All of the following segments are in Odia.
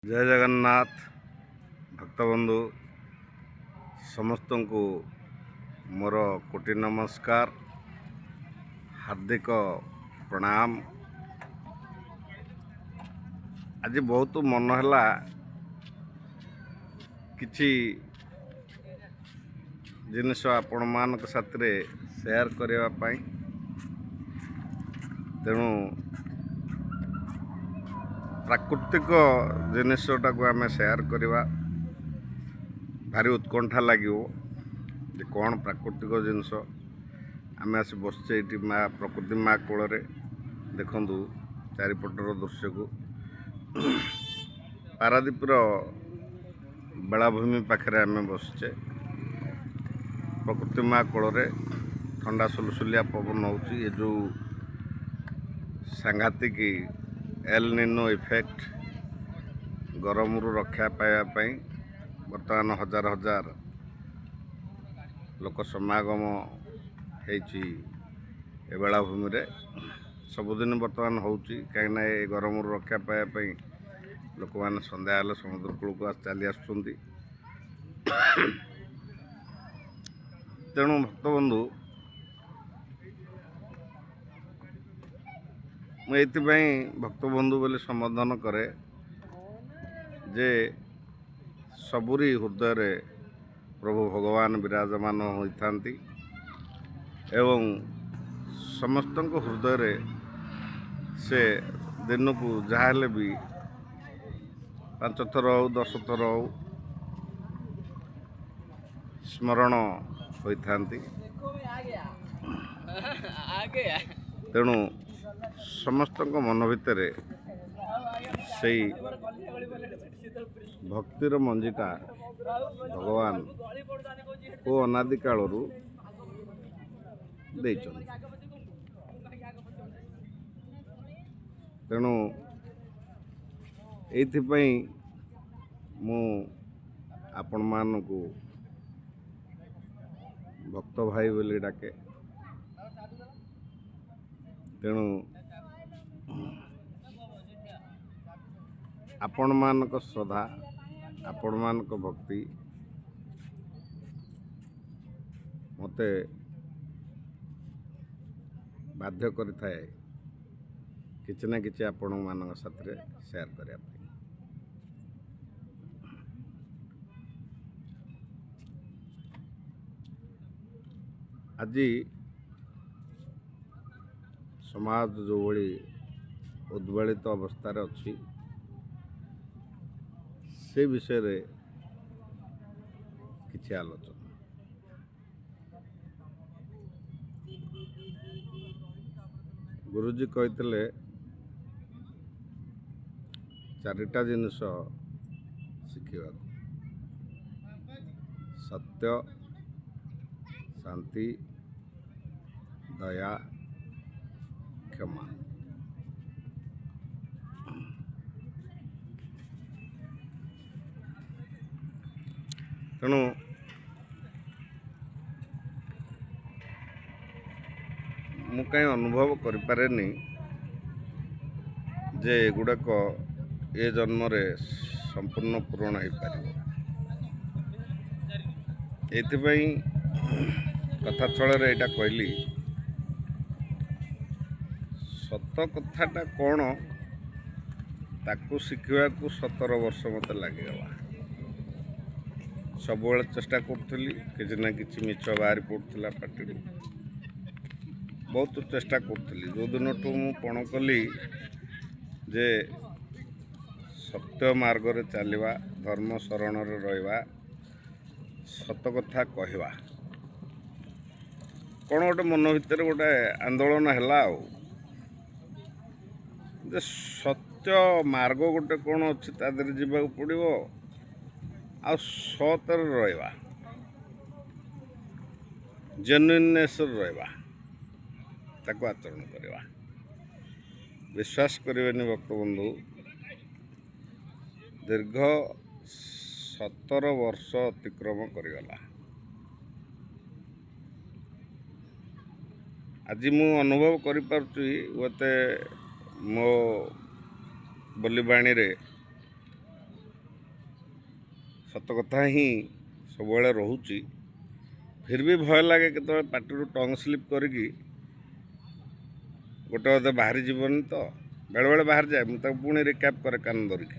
जय जगन्नाथ भक्तबंधु समस्त को मोर कोटि नमस्कार हार्दिक प्रणाम। आज बहुत मन है किछि जिनिस आपण मान साथ शेयर करने तेणु प्राकृतिक जिनसटा को आम शेयर करवा भारी उत्कंठा लगे जे कौन प्राकृतिक जिनस आम आसी बसचे ये माँ प्रकृति माँ कोल देखु चारिपटर दृश्य को पारादीपर बेलाभूमि पाखे आम बसचे प्रकृति माँ कोल ठंडा सुलसुलिया पवन हो जो सांघातिक एल निनो इफेक्ट गरम रु रक्षा पाइबापी बर्तमान हजार हजार लोक समागम हो बेलाभूमि सबुदिन बर्तमान हो कहीं गरम रु रक्षा पाइबापी लोक मैंने सन्ध्या हेल्ले समुद्र कूल को चली आसुँच। तेणु भक्तबंधु मुझे भक्तबंधु बोले संबोधन करे जे सबुरी हृदय रे प्रभु भगवान विराजमान होता एवं समस्त हृदय रे से दिन को जहाँ भी 5 थर हो 10 थर हो स्मरण होता। तेणु समस्त मन भितर से भक्तिर मंजिटा भगवान को अनादि कालरू देइछन। तेणु एइथिपई मु आपण मानकु भक्त भाई बोली डाके। तेणु आपण मानक श्रद्धा आपण मानक भक्ति मते बाध्य करिथाए किछि ना किछि आपण मानक साथ शेयर करिया। आज समाज जो भली उद्वेलित अवस्था अच्छी से विषय रे किछि आलोचना। गुरुजी कहते 4टा जिनिस शिखा सत्य शांति दया क्षमा। तेणु मु कहीं अनुभव करें जे गुड़ाक ए जन्म रे संपूर्ण पूरण हो पार। एथिपाई कथा छल यहाँ कहली सत कथाटा कौन ताकू शिखा को 17 वर्ष मत लगिगला। सब चेष्टा करी कि ना कि मिछ बाहरी पड़ता पार्टी बहुत चेष्टा करी जो दिन ठू मु पण कली जे सत्य मार्ग रे चलवा धर्म शरण रे रहिबा सत कथा कहवा कौन गोटे मन भितर गोटे आंदोलन है जे सत्य मार्ग गोटे कौन अच्छी तादर जीवा पड़ो आ सतर रहिबा जेन्युइननेस रहिबा ताको आचरण करवा। विश्वास करें भक्तबंधु दीर्घ 17 वर्ष अतिक्रम करगला। आज मु अनुभव करें मो बोलीबाणी रे ସତ କଥା ହିଁ ସବୁବେଳେ ରହୁଛି। ଫିର୍ ବି ଭୟ ଲାଗେ କେତେବେଳେ ପାଟିରୁ ଟଙ୍ଗ ସ୍ଲିପ୍ କରିକି ଗୋଟେ ଅଧେ ବାହାରି ଯିବନି ତ, ବେଳେବେଳେ ବାହାରିଯାଏ। ମୁଁ ତାକୁ ପୁଣି ରିକ୍ୟାପ୍ କରେ କାନ ଧରିକି।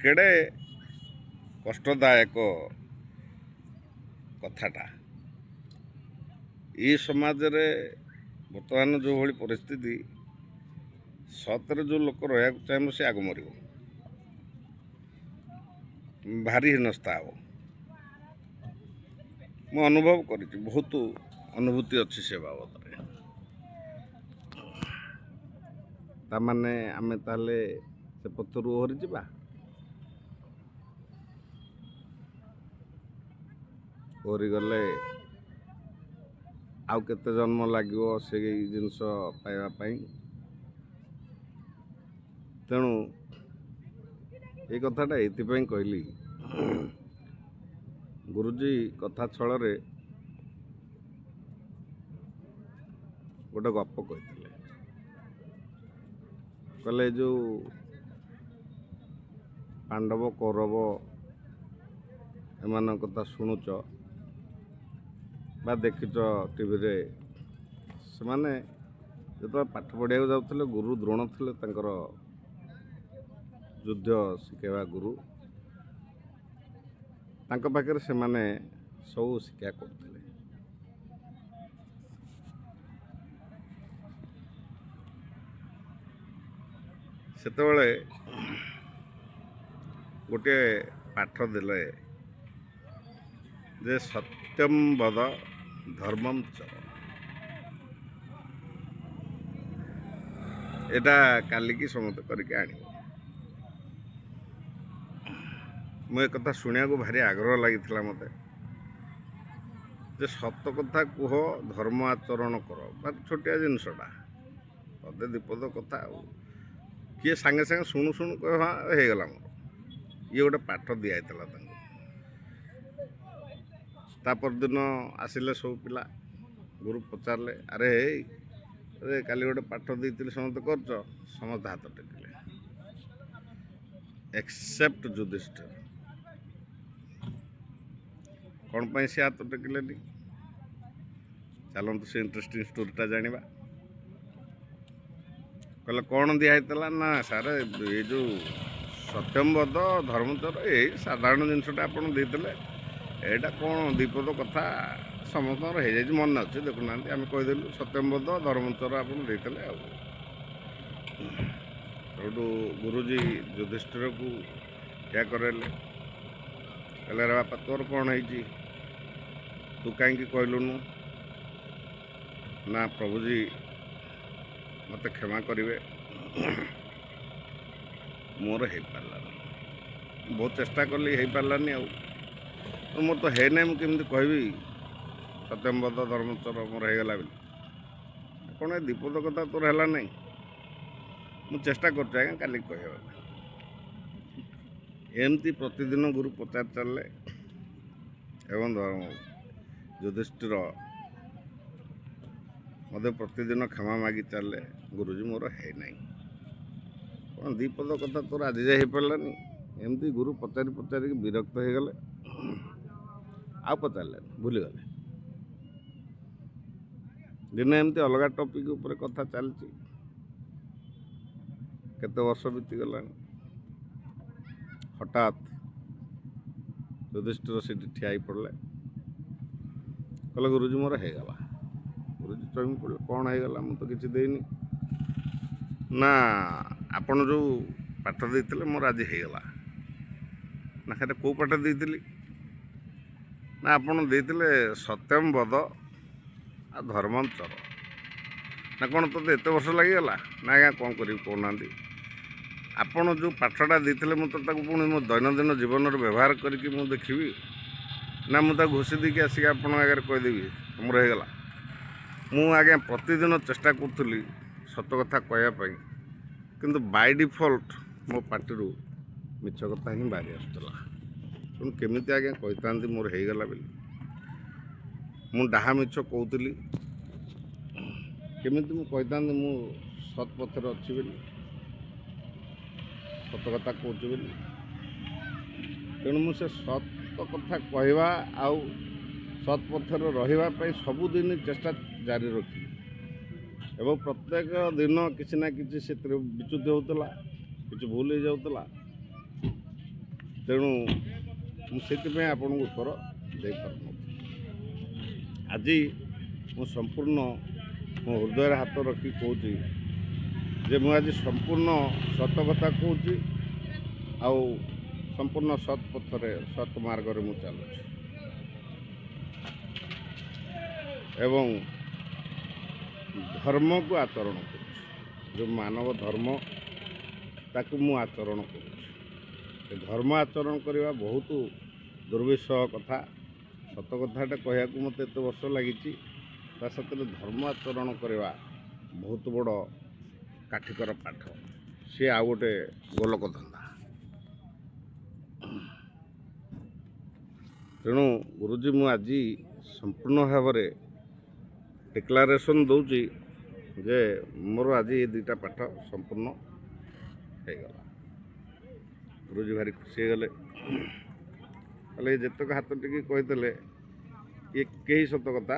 କେଡ଼େ କଷ୍ଟଦାୟକ କଥାଟା। ଏ ସମାଜରେ ବର୍ତ୍ତମାନ ଯେଉଁଭଳି ପରିସ୍ଥିତି, ସତରେ ଯେଉଁ ଲୋକ ରହିବାକୁ ଚାହିଁବ ସେ ଆଗ ମରିବ, ଭାରି ହୀନସ୍ତା ହେବ। ମୁଁ ଅନୁଭବ କରିଛି, ବହୁତ ଅନୁଭୂତି ଅଛି ସେ ବାବଦରେ। ତାମାନେ ଆମେ ତାହେଲେ ସେ ପଥରୁ ଓହରିଯିବା? ଓହରିଗଲେ ଆଉ କେତେ ଜନ୍ମ ଲାଗିବ ସେଇ ଜିନିଷ ପାଇବା ପାଇଁ। ତେଣୁ ଏଇ କଥାଟା ଏଇଥିପାଇଁ କହିଲି, ଗୁରୁଜୀ କଥା ଛଳରେ ଗୋଟେ ଗପ କହିଥିଲେ। କହିଲେ ଏ ଯେଉଁ ପାଣ୍ଡବ କୌରବ ଏମାନଙ୍କ କଥା ଶୁଣୁଛ ବା ଦେଖିଛ ଟିଭିରେ, ସେମାନେ ଯେତେବେଳେ ପାଠ ପଢ଼ିବାକୁ ଯାଉଥିଲେ, ଗୁରୁ ଦ୍ରୋଣ ଥିଲେ ତାଙ୍କର ଯୁଦ୍ଧ ଶିଖାଇବା ଗୁରୁ। ତାଙ୍କ ପାଖରେ ସେମାନେ ସବୁ ଶିକ୍ଷା କରୁଥିଲେ। ସେତେବେଳେ ଗୋଟିଏ ପାଠ ଦେଲେ ଯେ ସତ୍ୟମ୍ ବଦ ଧର୍ମମ୍ ଚର। ଏଇଟା କାଲିକି ସମସ୍ତେ କରିକି ଆଣିବ। ମୁଁ ଏ କଥା ଶୁଣିବାକୁ ଭାରି ଆଗ୍ରହ ଲାଗିଥିଲା ମୋତେ, ଯେ ସତ କଥା କୁହ, ଧର୍ମ ଆଚରଣ କର। ଭାରି ଛୋଟିଆ ଜିନିଷଟା, ପଦେ ବିପଦ କଥା। ଆଉ କିଏ ସାଙ୍ଗେ ସାଙ୍ଗେ ଶୁଣୁ ଶୁଣୁ କହିବ ହଁ ହେଇଗଲା ମୋର। ଇଏ ଗୋଟେ ପାଠ ଦିଆହେଇଥିଲା ତାଙ୍କୁ। ତା ପରଦିନ ଆସିଲେ ସବୁ ପିଲା, ଗୁରୁ ପଚାରିଲେ, ଆରେ କାଲି ଗୋଟେ ପାଠ ଦେଇଥିଲି ସମସ୍ତେ କରୁଛ? ସମସ୍ତେ ହାତ ଟେକିଲେ ଏକ୍ସେପ୍ଟ ଯୁଧିଷ୍ଠିର। କ'ଣ ପାଇଁ ସେ ହାତ ଟେକିଲେନି? ଚାଲନ୍ତୁ ସେ ଇଣ୍ଟରେଷ୍ଟିଂ ଷ୍ଟୋରିଟା ଜାଣିବା। କହିଲେ କ'ଣ ଦିଆହେଇଥିଲା? ନା ସାର୍, ଏ ଯେଉଁ ସତ୍ୟମ୍ବଦ ଧର୍ମଚର, ଏଇ ସାଧାରଣ ଜିନିଷଟା ଆପଣ ଦେଇଥିଲେ। ଏଇଟା କ'ଣ ଦ୍ୱିପଦ କଥା ସମସ୍ତଙ୍କର ହେଇଯାଇଛି, ମନେ ଅଛି, ଦେଖୁନାହାନ୍ତି। ଆମେ କହିଦେଲୁ ସତ୍ୟମ୍ବଦ ଧର୍ମଚର ଆପଣ ଦେଇଥିଲେ। ଆଉ ସେଇଠୁ ଗୁରୁଜୀ ଯୁଧିଷ୍ଠିରକୁ ଠିଆ କରାଇଲେ। କହିଲେ, ରେ ବାପା ତୋର କ'ଣ ହେଇଛି? ତୁ କାହିଁକି କହିଲୁନୁ? ନା ପ୍ରଭୁଜୀ ମୋତେ କ୍ଷମା କରିବେ, ମୋର ହେଇପାରିଲାନି। ବହୁତ ଚେଷ୍ଟା କଲି, ହେଇପାରିଲାନି। ଆଉ ମୋର ତ ହେଇନାହିଁ, ମୁଁ କେମିତି କହିବି ସତ୍ୟମ୍ବଦ ଧର୍ମଚର ମୋର ହେଇଗଲା ବୋଲି? କ'ଣ ଏ ଦ୍ୱିପଦ କଥା ତୋର ହେଲା ନାହିଁ? ମୁଁ ଚେଷ୍ଟା କରୁଛି ଆଜ୍ଞା କାଲିକି କହିବା ପାଇଁ। ଏମିତି ପ୍ରତିଦିନ ଗୁରୁ ପଚାରି ଚାଲିଲେ ଏବଂ ଯୁଧିଷ୍ଠିର ମୋତେ ପ୍ରତିଦିନ କ୍ଷମା ମାଗି ଚାଲିଲେ, ଗୁରୁଜୀ ମୋର ହେଇନାହିଁ। କ'ଣ ଦ୍ୱିପଦ କଥା ତୋର ଆଜି ଯାଏ ହେଇପାରିଲାନି? ଏମିତି ଗୁରୁ ପଚାରି ପଚାରିକି ବିରକ୍ତ ହେଇଗଲେ, ଆଉ ପଚାରିଲେନି, ଭୁଲିଗଲେ। ଦିନେ ଏମିତି ଅଲଗା ଟପିକ୍ ଉପରେ କଥା ଚାଲିଛି, କେତେ ବର୍ଷ ବିତିଗଲାଣି। ହଠାତ୍ ଯୁଧିଷ୍ଠିର ସେଠି ଠିଆ ହେଇ ପଡ଼ିଲେ। କହିଲେ, ଗୁରୁଜୀ ମୋର ହେଇଗଲା। ଗୁରୁଜୀ ଚମକି ପଡ଼ିଲେ, କ'ଣ ହେଇଗଲା? ମୁଁ ତ କିଛି ଦେଇନି। ନା ଆପଣ ଯେଉଁ ପାଠ ଦେଇଥିଲେ ମୋର ଆଜି ହେଇଗଲା। ନା ସେଇଟା କେଉଁ ପାଠ ଦେଇଥିଲି? ନା ଆପଣ ଦେଇଥିଲେ ସତ୍ୟମ୍ ବଦ ଆଉ ଧର୍ମମ୍ ଚର। ନା କ'ଣ ତୋତେ ଏତେ ବର୍ଷ ଲାଗିଗଲା? ନା ଆଜ୍ଞା କ'ଣ କରିବି କହୁନାହାନ୍ତି। ଆପଣ ଯେଉଁ ପାଠଟା ଦେଇଥିଲେ ମୁଁ ତ ତାକୁ ପୁଣି ମୋ ଦୈନନ୍ଦିନ ଜୀବନରେ ବ୍ୟବହାର କରିକି ମୁଁ ଦେଖିବି ନା ମୁଁ ତାକୁ ଘୋଷି ଦେଇକି ଆସିକି ଆପଣଙ୍କ ଆଗରେ କହିଦେବି ମୋର ହେଇଗଲା? ମୁଁ ଆଜ୍ଞା ପ୍ରତିଦିନ ଚେଷ୍ଟା କରୁଥିଲି ସତ କଥା କହିବା ପାଇଁ, କିନ୍ତୁ ବାଇ ଡିଫଲ୍ଟ ମୋ ପାଟିରୁ ମିଛ କଥା ହିଁ ବାହାରି ଆସୁଥିଲା। ତେଣୁ କେମିତି ଆଜ୍ଞା କହିଥାନ୍ତି ମୋର ହେଇଗଲା ବୋଲି? ମୁଁ ଡାହା ମିଛ କହୁଥିଲି, କେମିତି ମୁଁ କହିଥାନ୍ତି ମୁଁ ସତ୍ ପଥରେ ଅଛି ବୋଲି, ସତ କଥା କହୁଛି ବୋଲି? ତେଣୁ ମୁଁ ସେ ସତ କଥା କହିବା ଆଉ ସତ୍ ପଥରେ ରହିବା ପାଇଁ ସବୁଦିନ ଚେଷ୍ଟା ଜାରି ରଖିଲି ଏବଂ ପ୍ରତ୍ୟେକ ଦିନ କିଛି ନା କିଛି ସେଥିରେ ବିଚ୍ୟୁତି ହେଉଥିଲା, କିଛି ଭୁଲ ହେଇଯାଉଥିଲା। ତେଣୁ ମୁଁ ସେଥିପାଇଁ ଆପଣଙ୍କୁ ଉତ୍ତର ଦେଇପାରୁନଥିଲି। ଆଜି ମୁଁ ସମ୍ପୂର୍ଣ୍ଣ ମୋ ହୃଦୟରେ ହାତ ରଖି କହୁଛି ଯେ ମୁଁ ଆଜି ସମ୍ପୂର୍ଣ୍ଣ ସତ କଥା କହୁଛି ଆଉ ସମ୍ପୂର୍ଣ୍ଣ ସତ୍ ପଥରେ ସତ୍ ମାର୍ଗରେ ମୁଁ ଚାଲୁଛି ଏବଂ ଧର୍ମକୁ ଆଚରଣ କରୁଛି। ଯେଉଁ ମାନବ ଧର୍ମ ତାକୁ ମୁଁ ଆଚରଣ କରୁଛି। ଏ ଧର୍ମ ଆଚରଣ କରିବା ବହୁତ ଦୁର୍ବିଷହ କଥା। ସତ କଥାଟା କହିବାକୁ ମୋତେ ଏତେ ବର୍ଷ ଲାଗିଛି, ତା ସାଥିରେ ଧର୍ମ ଆଚରଣ କରିବା ବହୁତ ବଡ଼ କାଠିକର ପାଠ। ସିଏ ଆଉ ଗୋଟେ ଗୋଲକ ଧନ୍ଦା। ତେଣୁ ଗୁରୁଜୀ ମୁଁ ଆଜି ସମ୍ପୂର୍ଣ୍ଣ ଭାବରେ ଡିକ୍ଲାରେସନ୍ ଦେଉଛି ଯେ ମୋର ଆଜି ଏ ଦୁଇଟା ପାଠ ସମ୍ପୂର୍ଣ୍ଣ ହେଇଗଲା। ଗୁରୁଜୀ ଭାରି ଖୁସି ହେଇଗଲେ, କହିଲେ ଯେତେକ ହାତ ଟିକେ କହିଦେଲେ ଇଏ କେହି ସତ କଥା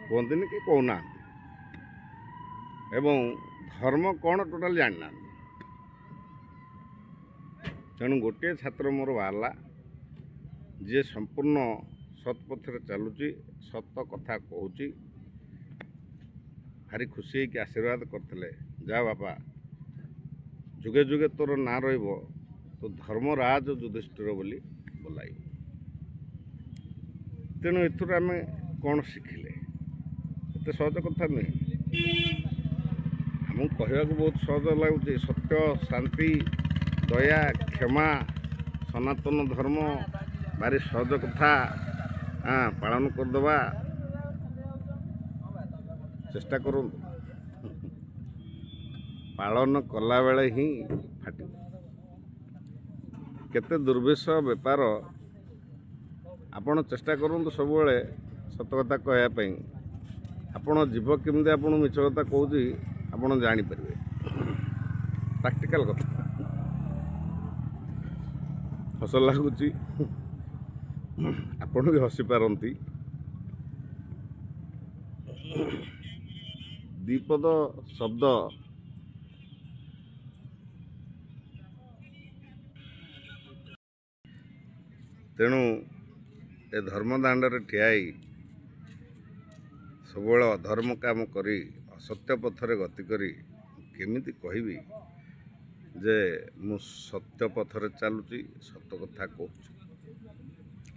କୁହନ୍ତିନି କି କହୁନାହାନ୍ତି ଏବଂ ଧର୍ମ କ'ଣ ଟୋଟାଲ୍ ଜାଣିନାହାନ୍ତି। ତେଣୁ ଗୋଟିଏ ଛାତ୍ର ମୋର ବାହାରିଲା ଯିଏ ସମ୍ପୂର୍ଣ୍ଣ ସତ୍ ପଥରେ ଚାଲୁଛି, ସତ କଥା କହୁଛି। ଭାରି ଖୁସି ହେଇକି ଆଶୀର୍ବାଦ କରିଥିଲେ, ଯା ବାପା ଯୁଗେ ଯୁଗେ ତୋର ନାଁ ରହିବ, ତୋ ଧର୍ମରାଜ ଯୁଧିଷ୍ଠିର ବୋଲି ବୋଲାଇବ। ତେଣୁ ଏଥିରୁ ଆମେ କ'ଣ ଶିଖିଲେ? ଏତେ ସହଜ କଥା ନୁହେଁ। ଆମକୁ କହିବାକୁ ବହୁତ ସହଜ ଲାଗୁଛି, ସତ୍ୟ, ଶାନ୍ତି, ଦୟା, କ୍ଷମା, ସନାତନ ଧର୍ମ ଭାରି ସହଜ କଥା, ପାଳନ କରିଦେବା। ଚେଷ୍ଟା କରନ୍ତୁ, ପାଳନ କଲାବେଳେ ହିଁ ଫାଟିବ। କେତେ ଦୁର୍ବିଷହ ବେପାର। ଆପଣ ଚେଷ୍ଟା କରନ୍ତୁ ସବୁବେଳେ ସତ କଥା କହିବା ପାଇଁ। ଆପଣ ଜୀବ କେମିତି ଆପଣଙ୍କୁ ମିଛ କଥା କହୁଛି ଆପଣ ଜାଣିପାରିବେ। ପ୍ରାକ୍ଟିକାଲ୍ କଥା। ହସ ଲାଗୁଛି, ଆପଣ ବି ହସିପାରନ୍ତି। ଦ୍ୱିପଦ ଶବ୍ଦ ତେଣୁ ଏ ଧର୍ମଦାଣ୍ଡରେ ଠିଆ ହେଇ ସବୁବେଳେ ଅଧର୍ମ କାମ କରି ଅସତ୍ୟ ପଥରେ ଗତି କରି କେମିତି କହିବି ଯେ ମୁଁ ସତ୍ୟ ପଥରେ ଚାଲୁଛି, ସତ କଥା କହୁଛି।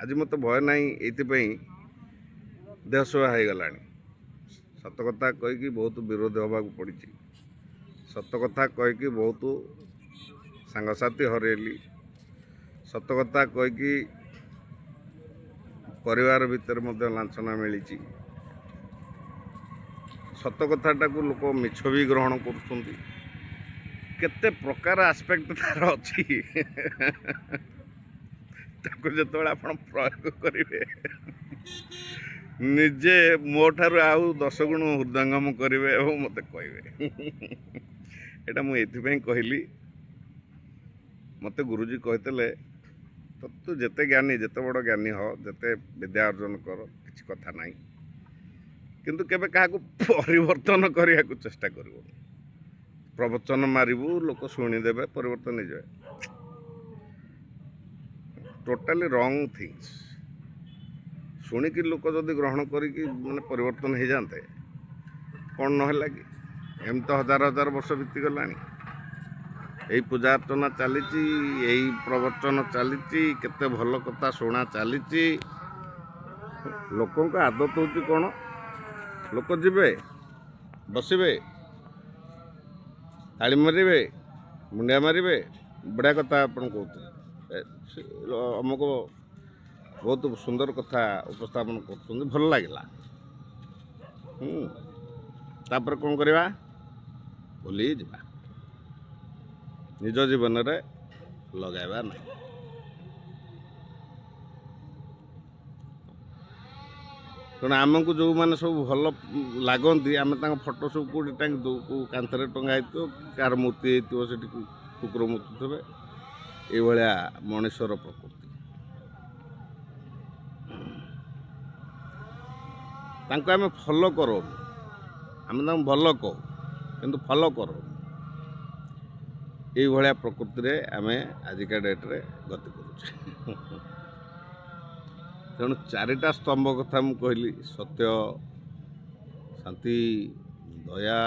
ଆଜି ମୋତେ ଭୟ ନାହିଁ, ଏଇଥିପାଇଁ ଦେହ ସେବା ହେଇଗଲାଣି। ସତ କଥା କହିକି ବହୁତ ବିରୋଧ ହେବାକୁ ପଡ଼ିଛି। ସତ କଥା କହିକି ବହୁତ ସାଙ୍ଗସାଥି ହରେଇଲି। ସତ କଥା କହିକି ପରିବାର ଭିତରେ ମଧ୍ୟ ଲାଞ୍ଛନା ମିଳିଛି। ସତ କଥାଟାକୁ ଲୋକ ମିଛ ବି ଗ୍ରହଣ କରୁଛନ୍ତି। କେତେ ପ୍ରକାର ଆସ୍ପେକ୍ଟ ତାର ଅଛି। ତାକୁ ଯେତେବେଳେ ଆପଣ ପ୍ରୟୋଗ କରିବେ ନିଜେ ମୋ ଠାରୁ ଆଉ 10 ଗୁଣ ହୃଦୟଙ୍ଗମ କରିବେ ଏବଂ ମୋତେ କହିବେ। ଏଇଟା ମୁଁ ଏଇଥିପାଇଁ କହିଲି, ମୋତେ ଗୁରୁଜୀ କହିଥିଲେ ତୁ ଯେତେ ଜ୍ଞାନୀ, ଯେତେ ବଡ଼ ଜ୍ଞାନୀ ହ, ଯେତେ ବିଦ୍ୟା ଅର୍ଜନ କର, କିଛି କଥା ନାହିଁ, କିନ୍ତୁ କେବେ କାହାକୁ ପରିବର୍ତ୍ତନ କରିବାକୁ ଚେଷ୍ଟା କରିବୁନି। ପ୍ରବଚନ ମାରିବୁ, ଲୋକ ଶୁଣିଦେବେ, ପରିବର୍ତ୍ତନ ହେଇଯିବେ। ଟୋଟାଲି ରଙ୍ଗ ଥିଙ୍ଗସ୍। ଶୁଣିକି ଲୋକ ଯଦି ଗ୍ରହଣ କରିକି ମାନେ ପରିବର୍ତ୍ତନ ହେଇଯାଆନ୍ତେ କ'ଣ ନହେଲା କି? ଏମିତି ତ ହଜାର ହଜାର ବର୍ଷ ବିତିଗଲାଣି। ଏଇ ପୂଜା ଅର୍ଚ୍ଚନା ଚାଲିଛି, ଏଇ ପ୍ରବଚନ ଚାଲିଛି, କେତେ ଭଲ କଥା ଶୁଣା ଚାଲିଛି। ଲୋକଙ୍କ ଆଦତ ହେଉଛି କ'ଣ? ଲୋକ ଯିବେ, ବସିବେ, ତାଳି ମାରିବେ, ମୁଣ୍ଡିଆ ମାରିବେ, ବଢ଼ିଆ କଥା ଆପଣ କହୁଥିଲେ, ଅମୁକ ବହୁତ ସୁନ୍ଦର କଥା ଉପସ୍ଥାପନ କରୁଛନ୍ତି, ଭଲ ଲାଗିଲା। ତାପରେ କ'ଣ କରିବା? ଭୁଲି ଯିବା, ନିଜ ଜୀବନରେ ଲଗାଇବା ନାହିଁ। ତେଣୁ ଆମକୁ ଯେଉଁମାନେ ସବୁ ଭଲ ଲାଗନ୍ତି ଆମେ ତାଙ୍କ ଫଟୋ ସବୁ କେଉଁଠି ଟାଙ୍ଗି ଦେଉ, କେଉଁ କାନ୍ଥରେ ଟଙ୍ଗା ହେଇଥିବ, କାହାର ମୂର୍ତ୍ତି ହେଇଥିବ ସେଠି କୁକୁର ମୁତୁଥିବେ, ଏଇଭଳିଆ ମଣିଷର ପ୍ରକୃତି। ତାଙ୍କୁ ଆମେ ଫଲୋ କରୁନୁ, ଆମେ ତାଙ୍କୁ ଭଲ କହୁ କିନ୍ତୁ ଫଲୋ କରୁନୁ। ଏଇଭଳିଆ ପ୍ରକୃତିରେ ଆମେ ଆଜିକା ଡେଟ୍ରେ ଗତି କରୁଛେ। ତେଣୁ ଚାରିଟା ସ୍ତମ୍ଭ କଥା ମୁଁ କହିଲି, ସତ୍ୟ, ଶାନ୍ତି, ଦୟା,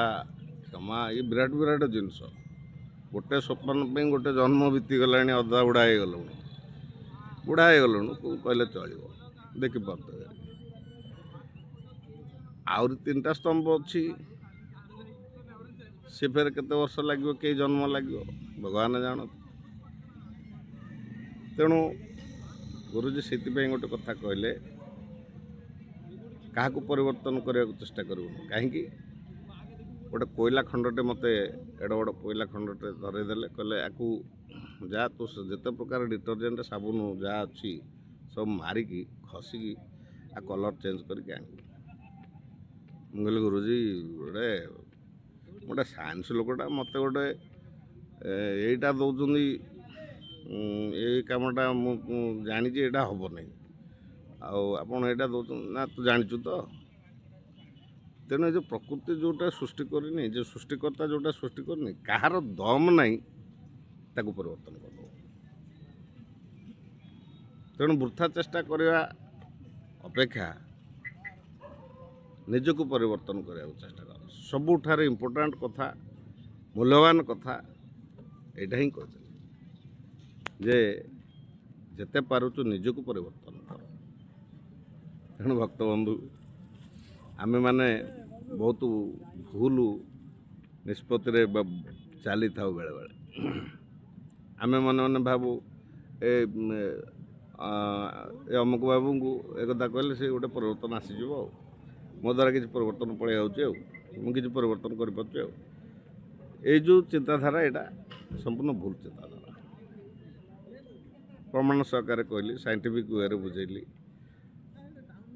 କ୍ଷମା। ଏ ବିରାଟ ବିରାଟ ଜିନିଷ। ଗୋଟେ ସୋପାନ ପାଇଁ ଗୋଟେ ଜନ୍ମ ବିତିଗଲାଣି, ଅଧା ବୁଢ଼ା ହେଇଗଲୁଣୁ କହିଲେ ଚଳିବ, ଦେଖିପାରୁଥିବେ। ଆହୁରି 3ଟା ସ୍ତମ୍ଭ ଅଛି, ସେ ଫେରେ କେତେ ବର୍ଷ ଲାଗିବ, କେଇ ଜନ୍ମ ଲାଗିବ, ଭଗବାନ ଜାଣନ୍ତି। ତେଣୁ ଗୁରୁଜୀ ସେଥିପାଇଁ ଗୋଟେ କଥା କହିଲେ, କାହାକୁ ପରିବର୍ତ୍ତନ କରିବାକୁ ଚେଷ୍ଟା କରିବୁନି। କାହିଁକି? ଗୋଟେ କୋଇଲା ଖଣ୍ଡଟେ ମୋତେ ଏଡ଼େ ବଡ଼ କୋଇଲା ଖଣ୍ଡଟେ ଧରେଇଦେଲେ, କହିଲେ ଆକୁ ଯାହା ତୁ ଯେତେ ପ୍ରକାର ଡିଟର୍ଜେଣ୍ଟ ସାବୁନ ଯାହା ଅଛି ସବୁ ମାରିକି ଘଷିକି କଲର୍ ଚେଞ୍ଜ କରିକି ଆଣିବୁ। ମୁଁ କହିଲି ଗୁରୁଜୀ ଗୋଟେ ସାଇନ୍ସ ଲୋକଟା, ମୋତେ ଗୋଟେ ଏଇଟା ଦେଉଛନ୍ତି, ଏଇ କାମଟା ମୁଁ ଜାଣିଛି ଏଇଟା ହେବ ନାହିଁ, ଆଉ ଆପଣ ଏଇଟା ଦେଉଛନ୍ତି ନା, ତୁ ଜାଣିଛୁ ତ। ତେଣୁ ଏ ଯେଉଁ ପ୍ରକୃତି ଯେଉଁଟା ସୃଷ୍ଟି କରିନି, ଯେ ସୃଷ୍ଟିକର୍ତ୍ତା ଯେଉଁଟା ସୃଷ୍ଟି କରିନି, କାହାର ଦମ୍ ନାହିଁ ତାକୁ ପରିବର୍ତ୍ତନ କରିଦେବ। ତେଣୁ ବୃଥା ଚେଷ୍ଟା କରିବା ଅପେକ୍ଷା ନିଜକୁ ପରିବର୍ତ୍ତନ କରିବାକୁ ଚେଷ୍ଟା କର। ସବୁଠାରୁ ଇମ୍ପୋର୍ଟାଣ୍ଟ କଥା, ମୂଲ୍ୟବାନ କଥା ଏଇଟା ହିଁ କହିଥିଲି ଯେ ଯେତେ ପାରୁଛୁ ନିଜକୁ ପରିବର୍ତ୍ତନ କର। ତେଣୁ ଭକ୍ତବନ୍ଧୁ, ଆମେମାନେ ବହୁତ ଭୁଲ ନିଷ୍ପତ୍ତିରେ ଚାଲିଥାଉ। ବେଳେବେଳେ ଆମେ ମନେ ମନେ ଭାବୁ ଏ ଅମୁକ ବାବୁଙ୍କୁ ଏକଥା କହିଲେ ସେ ଗୋଟେ ପରିବର୍ତ୍ତନ ଆସିଯିବ, ଆଉ ମୋ ଦ୍ୱାରା କିଛି ପରିବର୍ତ୍ତନ ପଳେଇ ଯାଉଛି, ଆଉ ମୁଁ କିଛି ପରିବର୍ତ୍ତନ କରିପାରୁଛି। ଆଉ ଏଇ ଯେଉଁ ଚିନ୍ତାଧାରା, ଏଇଟା ସମ୍ପୂର୍ଣ୍ଣ ଭୁଲ ଚିନ୍ତାଧାରା। ପ୍ରମାଣ ସହକାରେ କହିଲି, ସାଇଣ୍ଟିଫିକ୍ ୱେରେ ବୁଝେଇଲି।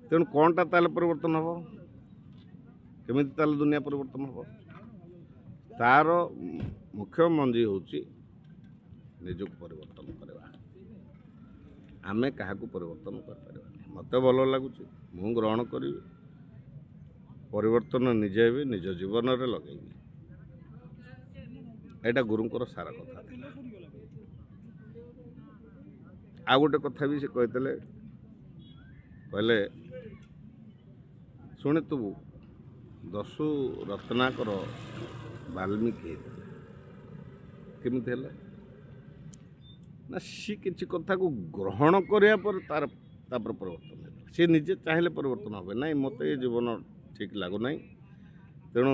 ତେଣୁ କ'ଣଟା ତାହେଲେ ପରିବର୍ତ୍ତନ ହେବ? କେମିତି ତାହେଲେ ଦୁନିଆ ପରିବର୍ତ୍ତନ ହେବ? ତା'ର ମୁଖ୍ୟ ମଞ୍ଜି ହେଉଛି ନିଜକୁ ପରିବର୍ତ୍ତନ କରିବା। ଆମେ କାହାକୁ ପରିବର୍ତ୍ତନ କରିପାରିବାନି। ମୋତେ ଭଲ ଲାଗୁଛି, ମୁଁ ଗ୍ରହଣ କରିବି, ପରିବର୍ତ୍ତନ ନିଜେ ହେବି, ନିଜ ଜୀବନରେ ଲଗେଇବି। ଏଇଟା ଗୁରୁଙ୍କର ସାରା କଥା ଥିଲା। ଆଉ ଗୋଟେ କଥା ବି ସେ କହିଥିଲେ, କହିଲେ ଶୁଣିଥିବୁ ଦସ୍ୟୁ ରତ୍ନାକର ବାଲ୍ମୀକି ହେଇଥିଲେ। କେମିତି ହେଲେ ନା, ସିଏ କିଛି କଥାକୁ ଗ୍ରହଣ କରିବା ପରେ ତାପରେ ପରିବର୍ତ୍ତନ ହେଇଥିଲା। ସିଏ ନିଜେ ଚାହିଁଲେ ପରିବର୍ତ୍ତନ হবে ନାହିଁ, ମୋତେ ଏ ଜୀବନ ଠିକ୍ ଲାଗୁନାହିଁ, ତେଣୁ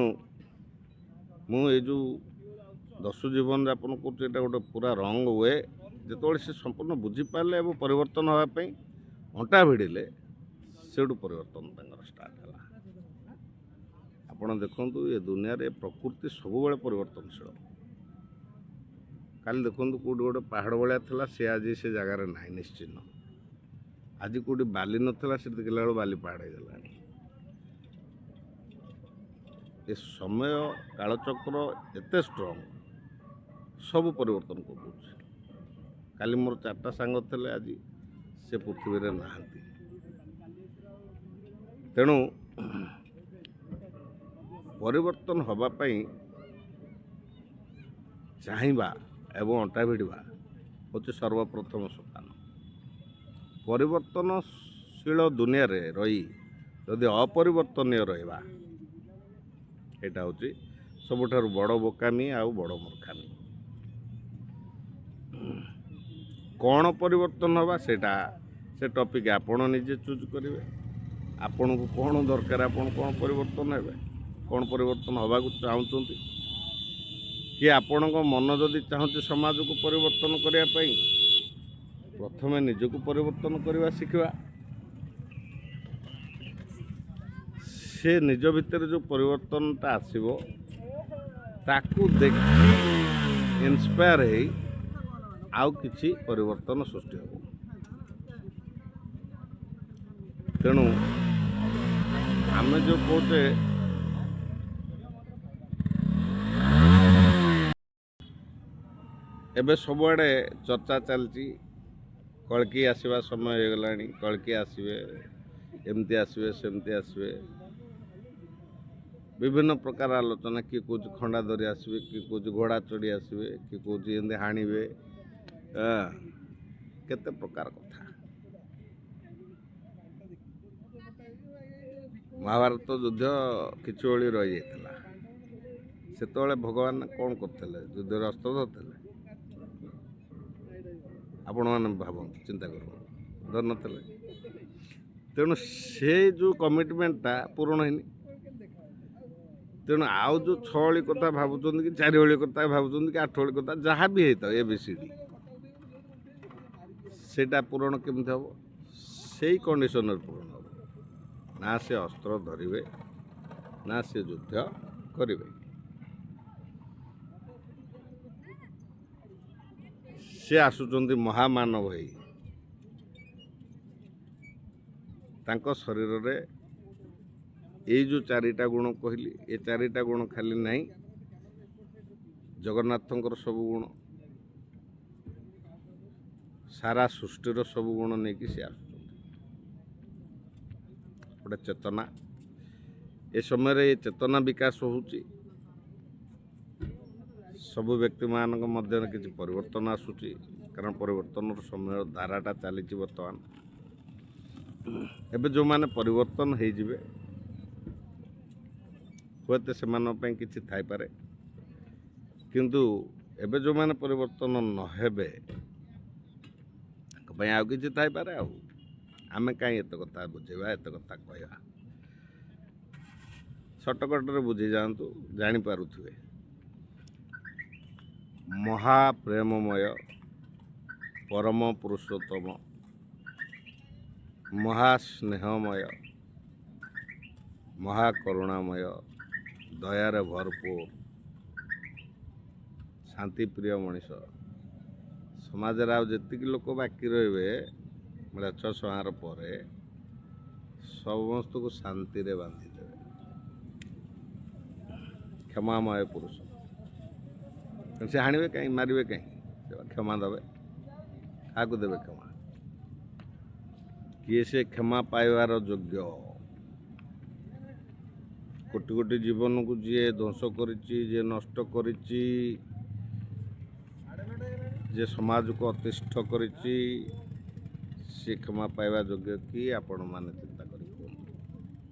ମୁଁ ଏଇ ଯେଉଁ ଦସ୍ୟୁ ଜୀବନଯାପନ କରୁଛି, ଏଇଟା ଗୋଟେ ପୁରା ରଙ୍ଗ ୱେ। ଯେତେବେଳେ ସେ ସମ୍ପୂର୍ଣ୍ଣ ବୁଝିପାରିଲେ ଏବଂ ପରିବର୍ତ୍ତନ ହେବା ପାଇଁ ଅଣ୍ଟା ଭିଡ଼ିଲେ, ସେଇଠୁ ପରିବର୍ତ୍ତନ ତାଙ୍କର ଷ୍ଟାର୍ଟ ହେଲା। ଆପଣ ଦେଖନ୍ତୁ, ଏ ଦୁନିଆରେ ପ୍ରକୃତି ସବୁବେଳେ ପରିବର୍ତ୍ତନଶୀଳ। କାଲି ଦେଖନ୍ତୁ କେଉଁଠି ଗୋଟେ ପାହାଡ଼ ଭଳିଆ ଥିଲା, ସେ ଆଜି ସେ ଜାଗାରେ ନାହିଁ ନିଶ୍ଚିହ୍ନ। ଆଜି କେଉଁଠି ବାଲି ନଥିଲା, ସେ ଦେଖିଲା ବେଳକୁ ବାଲି ପାହାଡ଼ ହେଇଗଲାଣି। ଏ ସମୟ କାଳଚକ୍ର ଏତେ ଷ୍ଟ୍ରଙ୍ଗ, ସବୁ ପରିବର୍ତ୍ତନ କରିଦେଉଛି। କାଲି ମୋର 4ଟା ସାଙ୍ଗ ଥିଲେ, ଆଜି ସେ ପୃଥିବୀରେ ନାହାନ୍ତି। ତେଣୁ ପରିବର୍ତ୍ତନ ହେବା ପାଇଁ ଚାହିଁବା ଏବଂ ଅଣ୍ଟା ଭିଡ଼ିବା ହେଉଛି ସର୍ବପ୍ରଥମ ସୋପାନ। ପରିବର୍ତ୍ତନଶୀଳ ଦୁନିଆରେ ରହି ଯଦି ଅପରିବର୍ତ୍ତନୀୟ ରହିବା, ଏଇଟା ହେଉଛି ସବୁଠାରୁ ବଡ଼ ବୋକାମି ଆଉ ବଡ଼ ମୂର୍ଖାମି। କ'ଣ ପରିବର୍ତ୍ତନ ହେବା, ସେଇଟା ସେ ଟପିକ୍ ଆପଣ ନିଜେ ଚୁଜ୍ କରିବେ। ଆପଣଙ୍କୁ କ'ଣ ଦରକାର, ଆପଣ କ'ଣ ପରିବର୍ତ୍ତନ ହେବେ, କ'ଣ ପରିବର୍ତ୍ତନ ହେବାକୁ ଚାହୁଁଛନ୍ତି। କି ଆପଣଙ୍କ ମନ ଯଦି ଚାହୁଁଛି ସମାଜକୁ ପରିବର୍ତ୍ତନ କରିବା ପାଇଁ, ପ୍ରଥମେ ନିଜକୁ ପରିବର୍ତ୍ତନ କରିବା ଶିଖିବା। ସେ ନିଜ ଭିତରେ ଯେଉଁ ପରିବର୍ତ୍ତନଟା ଆସିବ, ତାକୁ ଦେଖି ଇନ୍ସପାୟାର ହେଇ ଆଉ କିଛି ପରିବର୍ତ୍ତନ ସୃଷ୍ଟି ହେବ। ତେଣୁ ଆମେ ଯେଉଁ କହୁଛେ ଏବେ ସବୁଆଡ଼େ ଚର୍ଚ୍ଚା ଚାଲିଛି କଳ୍କି ଆସିବା ସମୟ ହେଇଗଲାଣି, କଳ୍କି ଆସିବେ, ଏମିତି ଆସିବେ ସେମିତି ଆସିବେ, ବିଭିନ୍ନ ପ୍ରକାର ଆଲୋଚନା। କିଏ କହୁଛି ଖଣ୍ଡା ଧରି ଆସିବେ, କିଏ କହୁଛି ଘୋଡ଼ା ଚଢ଼ି ଆସିବେ, କିଏ କହୁଛି ଏମିତି ହାଣିବେ, କେତେ ପ୍ରକାର କଥା। ମହାଭାରତ ଯୁଦ୍ଧ କିଛି ଓଳି ରହିଯାଇଥିଲା, ସେତେବେଳେ ଭଗବାନ କ'ଣ କରୁଥିଲେ? ଯୁଦ୍ଧରେ ଅସ୍ତ୍ର ଧରିଥିଲେ? ଆପଣମାନେ ଭାବନ୍ତୁ, ଚିନ୍ତା କରନ୍ତୁ, ଧରିନଥିଲେ। ତେଣୁ ସେ ଯେଉଁ କମିଟମେଣ୍ଟଟା ପୂରଣ ହେଇନି। ତେଣୁ ଆଉ ଯେଉଁ 6 ଓଳି କଥା ଭାବୁଛନ୍ତି କି 4 ଓଳି କଥା ଭାବୁଛନ୍ତି କି 8 ଓଳି କଥା ଯାହା ବି ହେଇଥାଉ ABCD, ସେଇଟା ପୂରଣ କେମିତି ହେବ? ସେଇ କଣ୍ଡିସନରେ ପୂରଣ ହେବ। ନା ସେ ଅସ୍ତ୍ର ଧରିବେ, ନା ସେ ଯୁଦ୍ଧ କରିବେ। ସେ ଆସୁଛନ୍ତି ମହାମାନବ ହେଇ। ତାଙ୍କ ଶରୀରରେ ଏଇ ଯେଉଁ 4ଟା ଗୁଣ କହିଲି, ଏ 4ଟା ଗୁଣ ଖାଲି ନାହିଁ, ଜଗନ୍ନାଥଙ୍କର ସବୁ ଗୁଣ, ସାରା ସୃଷ୍ଟିର ସବୁ ଗୁଣ ନେଇକି ସେ ଆସୁଛନ୍ତି। ଗୋଟେ ଚେତନା, ଏ ସମୟରେ ଏ ଚେତନା ବିକାଶ ହେଉଛି। ସବୁ ବ୍ୟକ୍ତିମାନଙ୍କ ମଧ୍ୟରେ କିଛି ପରିବର୍ତ୍ତନ ଆସୁଛି, କାରଣ ପରିବର୍ତ୍ତନର ସମୟ ଧାରାଟା ଚାଲିଛି ବର୍ତ୍ତମାନ। ଏବେ ଯେଉଁମାନେ ପରିବର୍ତ୍ତନ ହେଇଯିବେ, ହୁଏତ ସେମାନଙ୍କ ପାଇଁ କିଛି ଥାଇପାରେ, କିନ୍ତୁ ଏବେ ଯେଉଁମାନେ ପରିବର୍ତ୍ତନ ନ ହେବେ ତାଙ୍କ ପାଇଁ ଆଉ କିଛି ଥାଇପାରେ। ଆଉ ଆମେ କାହିଁ ଏତେ କଥା ବୁଝେଇବା, ଏତେ କଥା କହିବା? ସର୍ଟକଟ୍ରେ ବୁଝି ଯାଆନ୍ତୁ, ଜାଣିପାରୁଥିବେ। ମହାପ୍ରେମମୟ, ପରମ ପୁରୁଷୋତ୍ତମ, ମହାସ୍ନେହମୟ, ମହାକରୁଣାମୟ, ଦୟାରେ ଭରପୁର, ଶାନ୍ତିପ୍ରିୟ ମଣିଷ। ସମାଜରେ ଆଉ ଯେତିକି ଲୋକ ବାକି ରହିବେ ମ୍ଳେଚ୍ଛ ସଂହାର ପରେ, ସମସ୍ତଙ୍କୁ ଶାନ୍ତିରେ ବାନ୍ଧିଦେବେ। କ୍ଷମାମୟ ପୁରୁଷ। ସେ ହାଣିବେ କାହିଁ, ମାରିବେ କାହିଁ? ସେ କ୍ଷମା ଦେବେ। କାହାକୁ ଦେବେ କ୍ଷମା? କିଏ ସେ କ୍ଷମା ପାଇବାର ଯୋଗ୍ୟ? କୋଟି କୋଟି ଜୀବନକୁ ଯିଏ ଧ୍ୱଂସ କରିଛି, ଯିଏ ନଷ୍ଟ କରିଛି, ଯିଏ ସମାଜକୁ ଅତିଷ୍ଠ କରିଛି, ସେ କ୍ଷମା ପାଇବା ଯୋଗ୍ୟ କି? ଆପଣମାନେ ଚିନ୍ତା କରି କୁହନ୍ତୁ,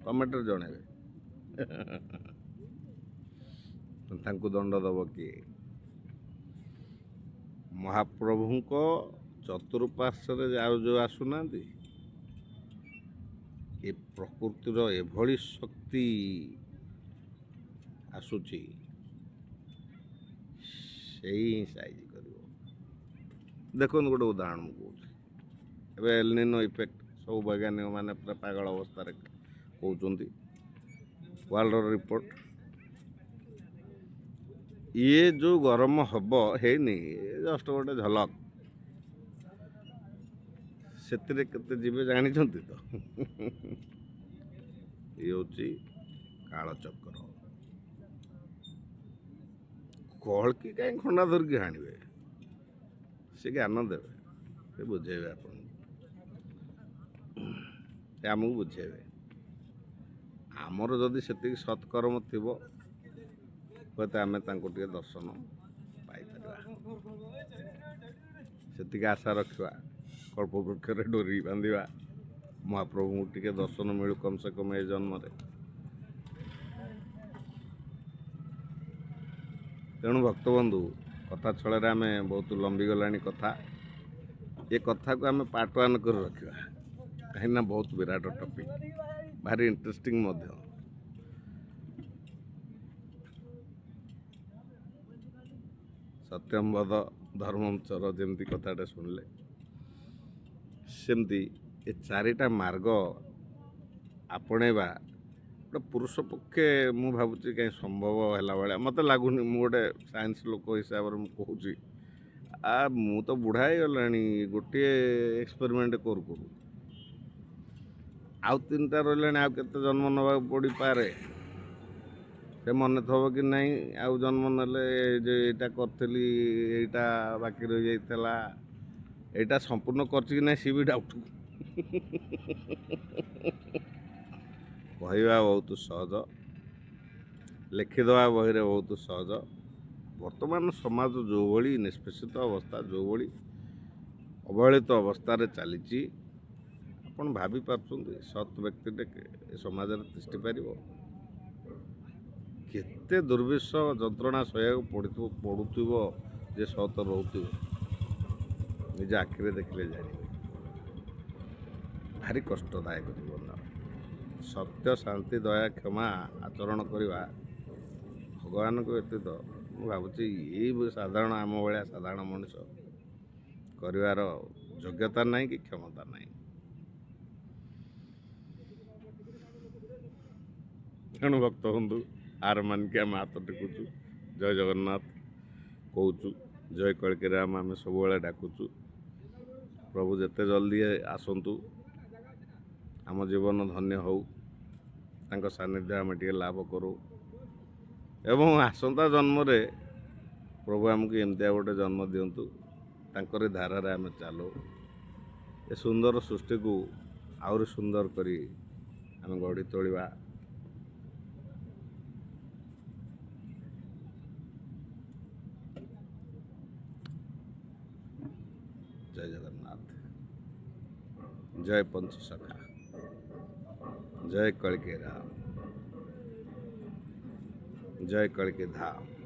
କମେଣ୍ଟରେ ଜଣାଇବେ। ତାଙ୍କୁ ଦଣ୍ଡ ଦେବ କିଏ? ମହାପ୍ରଭୁଙ୍କ ଚତୁଃପାର୍ଶ୍ୱରେ ଆଉ ଯେଉଁ ଆସୁନାହାନ୍ତି, ଏ ପ୍ରକୃତିର ଏଭଳି ଶକ୍ତି ଆସୁଛି, ସେଇ ହିଁ ସାଇଜ କରିବ। ଦେଖନ୍ତୁ, ଗୋଟେ ଉଦାହରଣ ମୁଁ କହୁଛି। ଏବେ ଏଲନିନୋ ଇଫେକ୍ଟ, ସବୁ ବୈଜ୍ଞାନିକମାନେ ପୁରା ପାଗଳ ଅବସ୍ଥାରେ କହୁଛନ୍ତି, ୱାର୍ଲଡର ରିପୋର୍ଟ। ଇଏ ଯେଉଁ ଗରମ ହେବ ହେଇନି, ଜଷ୍ଟ ଗୋଟେ ଝଲକ। ସେଥିରେ କେତେ ଯିବେ ଜାଣିଛନ୍ତି ତ? ଇଏ ହେଉଛି କାଳଚକ୍ର। କଳ୍କି କାହିଁ ଖଣ୍ଡା ଧରିକି ହାଣିବେ? ସେ ଜ୍ଞାନ ଦେବେ, ସେ ବୁଝେଇବେ ଆପଣଙ୍କୁ, ସେ ଆମକୁ ବୁଝେଇବେ। ଆମର ଯଦି ସେତିକି ସତ୍କର୍ମ ଥିବ, ହୁଏତ ଆମେ ତାଙ୍କୁ ଟିକେ ଦର୍ଶନ ପାଇପାରିବା। ସେତିକି ଆଶା ରଖିବା, କଳ୍ପବୃକ୍ଷରେ ଡୋରି ବାନ୍ଧିବା, ମହାପ୍ରଭୁଙ୍କୁ ଟିକେ ଦର୍ଶନ ମିଳୁ କମ୍ ସେ କମ୍ ଏ ଜନ୍ମରେ। ତେଣୁ ଭକ୍ତବନ୍ଧୁ, କଥା ଛଳରେ ଆମେ ବହୁତ ଲମ୍ବିଗଲାଣି କଥା। ଏ କଥାକୁ ଆମେ ପାର୍ଟ 1 କରି ରଖିବା, କାହିଁକିନା ବହୁତ ବିରାଟ ଟପିକ୍, ଭାରି ଇଣ୍ଟରେଷ୍ଟିଂ ମଧ୍ୟ। ସତ୍ୟମ୍ ବଦ ଧର୍ମମ୍ ଚର, ଯେମିତି କଥାଟା ଶୁଣିଲେ, ସେମିତି ଏ 4ଟା ମାର୍ଗ ଆପଣେଇବା ଗୋଟେ ପୁରୁଷ ପକ୍ଷେ ମୁଁ ଭାବୁଛି କାହିଁ ସମ୍ଭବ ହେଲା ଭଳିଆ ମୋତେ ଲାଗୁନି। ମୁଁ ଗୋଟେ ସାଇନ୍ସ ଲୋକ ହିସାବରେ ମୁଁ କହୁଛି, ମୁଁ ତ ବୁଢ଼ା ହେଇଗଲାଣି, ଗୋଟିଏ ଏକ୍ସପେରିମେଣ୍ଟ କରୁ କରୁ ଆଉ 3ଟା ରହିଲାଣି, ଆଉ କେତେ ଜନ୍ମ ନେବାକୁ ପଡ଼ିପାରେ? ସେ ମନେ ଥବ କି ନାହିଁ ଆଉ ଜନ୍ମ ନେଲେ ଯେ ଏଇଟା କରିଥିଲି, ଏଇଟା ବାକି ରହିଯାଇଥିଲା, ଏଇଟା ସମ୍ପୂର୍ଣ୍ଣ କରିଛି କି ନାହିଁ ସିଏ ବି ଡାଉଟ୍। କହିବା ବହୁତ ସହଜ, ଲେଖିଦେବା ବହିରେ ବହୁତ ସହଜ। ବର୍ତ୍ତମାନ ସମାଜ ଯେଉଁଭଳି ନିଷ୍ପେଷିତ ଅବସ୍ଥା, ଯେଉଁଭଳି ଅବହେଳିତ ଅବସ୍ଥାରେ ଚାଲିଛି, ଆପଣ ଭାବିପାରୁଛନ୍ତି ସତ୍ ବ୍ୟକ୍ତିଟେ ଏ ସମାଜରେ ତିଷ୍ଠି ପାରିବ? କେତେ ଦୁର୍ବିଷ ଯନ୍ତ୍ରଣା ସହିବାକୁ ପଡ଼ୁଥିବ ଯେ ସତ ରହୁଥିବ, ନିଜ ଆଖିରେ ଦେଖିଲେ ଜାଣିବେ। ଭାରି କଷ୍ଟଦାୟକ ଜୀବନ। ସତ୍ୟ, ଶାନ୍ତି, ଦୟା, କ୍ଷମା ଆଚରଣ କରିବା ଭଗବାନଙ୍କ ବ୍ୟତୀତ ମୁଁ ଭାବୁଛି ଏଇ ସାଧାରଣ ଆମ ଭଳିଆ ସାଧାରଣ ମଣିଷ କରିବାର ଯୋଗ୍ୟତା ନାହିଁ କି କ୍ଷମତା ନାହିଁ। ତେଣୁ ଭକ୍ତ ବନ୍ଧୁ, ହାର ମାନିକି ଆମେ ହାତ ଟେକୁଛୁ, ଜୟ ଜଗନ୍ନାଥ କହୁଛୁ, ଜୟ କଳିକି ରାମ ଆମେ ସବୁବେଳେ ଡାକୁଛୁ। ପ୍ରଭୁ ଯେତେ ଜଲ୍ଦି ଆସନ୍ତୁ, ଆମ ଜୀବନ ଧନ୍ୟ ହେଉ, ତାଙ୍କ ସାନ୍ନିଧ୍ୟ ଆମେ ଟିକେ ଲାଭ କରୁ ଏବଂ ଆସନ୍ତା ଜନ୍ମରେ ପ୍ରଭୁ ଆମକୁ ଏମିତିଆ ଗୋଟେ ଜନ୍ମ ଦିଅନ୍ତୁ, ତାଙ୍କରି ଧାରାରେ ଆମେ ଚାଲୁ, ଏ ସୁନ୍ଦର ସୃଷ୍ଟିକୁ ଆହୁରି ସୁନ୍ଦର କରି ଆମେ ଗଢ଼ି ତୋଳିବା। ଜୟ ଜଗନ୍ନାଥ, ଜୟ ପଞ୍ଚସଖା, ଜୟ କଳିକି ରାମ, ଜୟ କଳିକି ଧାम।